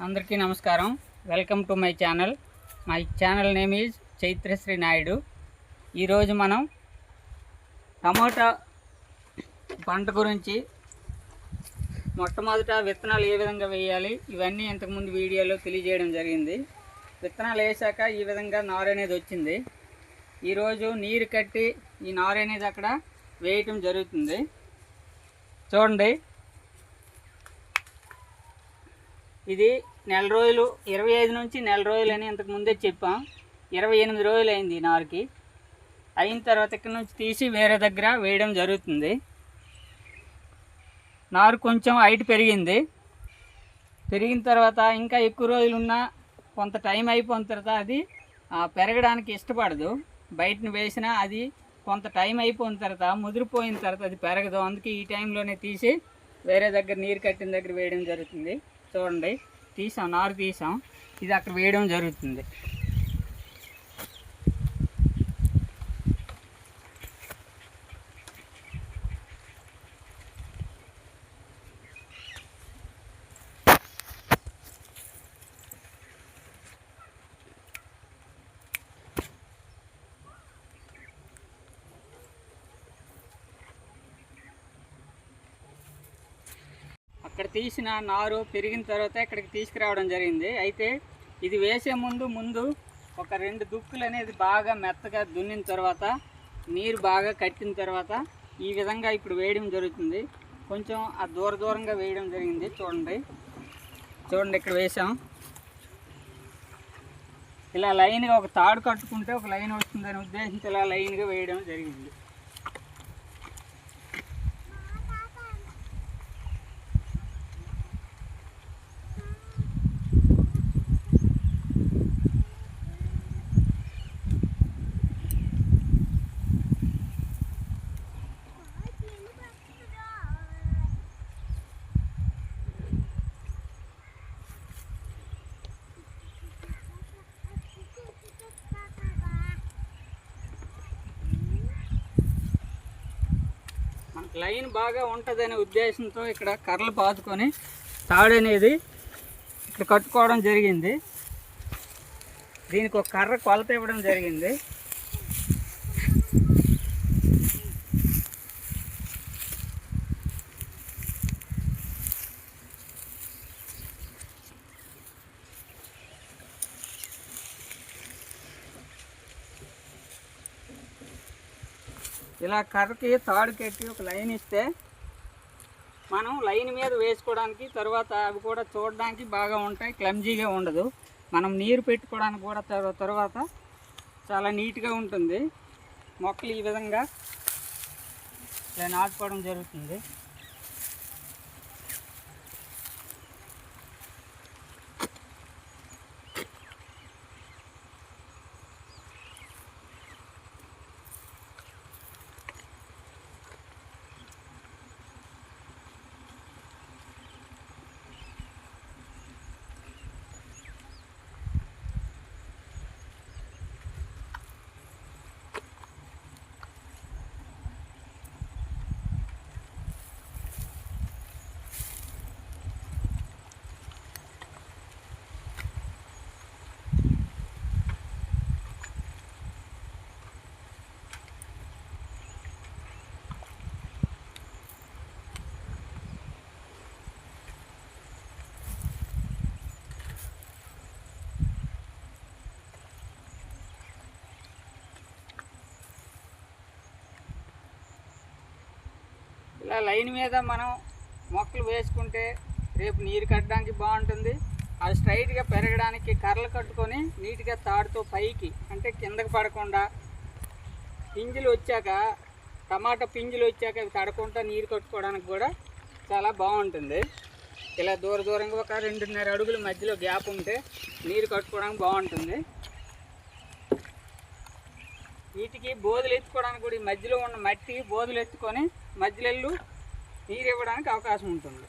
అందరికీ నమస్కారం. Welcome to my channel. My channel name is Chaitrasri Naidu. ఈరోజు మనం టమాటా పంట గురించి మొట్టమొదట విత్తనాలు ఏ విధంగా వేయాలి ఇవన్నీ ఇంతకుముందు వీడియోలో తెలియజేయడం జరిగింది. విత్తనాలు వేసాక ఈ విధంగా నారు అనేది వచ్చింది. ఈరోజు నీరు కట్టి ఈ నారు అనేది అక్కడ వేయటం జరుగుతుంది. చూడండి, ఇది నెల రోజులు, 25 నుంచి నెల రోజులు అని ఇంతకు ముందే చెప్పాం. 28 రోజులు అయింది ఈ నారుకి. అయిన తర్వాత ఇక్కడ నుంచి తీసి వేరే దగ్గర వేయడం జరుగుతుంది. నారు కొంచెం హైట్ పెరిగింది. పెరిగిన తర్వాత ఇంకా ఎక్కువ రోజులు ఉన్న కొంత టైం అయిపోయిన తర్వాత అది పెరగడానికి ఇష్టపడదు. బయటను వేసినా అది కొంత టైం అయిపోయిన తర్వాత ముదిరిపోయిన తర్వాత అది పెరగదు. అందుకే ఈ టైంలోనే తీసి వేరే దగ్గర నీరు కట్టిన దగ్గర వేయడం జరుగుతుంది. చూడండి, తీసాం, నారు తీసాం, ఇది అక్కడ వేయడం జరుగుతుంది. అక్కడ తీసిన నారు పెరిగిన తర్వాత ఇక్కడికి తీసుకురావడం జరిగింది. అయితే ఇది వేసే ముందు ఒక 2 దుక్కులు అనేది బాగా మెత్తగా దున్నిన తర్వాత నీరు బాగా కట్టిన తర్వాత ఈ విధంగా ఇప్పుడు వేయడం జరుగుతుంది. కొంచెం దూరంగా వేయడం జరిగింది. చూడండి ఇక్కడ వేసాం. ఇలా లైన్గా ఒక తాడు కట్టుకుంటే ఒక లైన్ వస్తుందని ఉద్దేశించి ఇలా లైన్గా వేయడం జరిగింది. లైన్ బాగా ఉంటుందనే ఉద్దేశంతో ఇక్కడ కర్రలు పాతుకొని తాడు అనేది ఇక్కడ కట్టుకోవడం జరిగింది. దీనికి ఒక కర్ర కొలత ఇవ్వడం జరిగింది. ఇలా కర్రకి తాడు కట్టి ఒక లైన్ ఇస్తే మనం లైన్ మీద వేసుకోవడానికి, తర్వాత అవి కూడా చూడడానికి బాగా ఉంటాయి, క్లమ్జీగా ఉండదు. మనం నీరు పెట్టుకోవడానికి కూడా తర్వాత చాలా నీట్గా ఉంటుంది. మొక్కలు ఈ విధంగా ఇలా నాటుకోవడం జరుగుతుంది. ఇలా లైన్ మీద మనం మొక్కలు వేసుకుంటే రేపు నీరు కట్టడానికి బాగుంటుంది. అది స్ట్రైట్గా పెరగడానికి కర్రలు కట్టుకొని నీట్గా తాడుతో పైకి, అంటే కిందకి పడకుండా, పింజులు వచ్చాక, టమాటా పింజులు వచ్చాక అవి తడకుండా నీరు కట్టుకోవడానికి కూడా చాలా బాగుంటుంది. ఇలా దూరంగా ఒక 2.5 అడుగుల మధ్యలో గ్యాప్ ఉంటే నీరు కట్టుకోవడానికి బాగుంటుంది. వీటికి బోధులు ఎత్తుకోవడానికి కూడా ఈ మధ్యలో ఉన్న మట్టి బోధులు ఎత్తుకొని మధ్యలో నీరు ఇవ్వడానికి అవకాశం ఉంటుంది.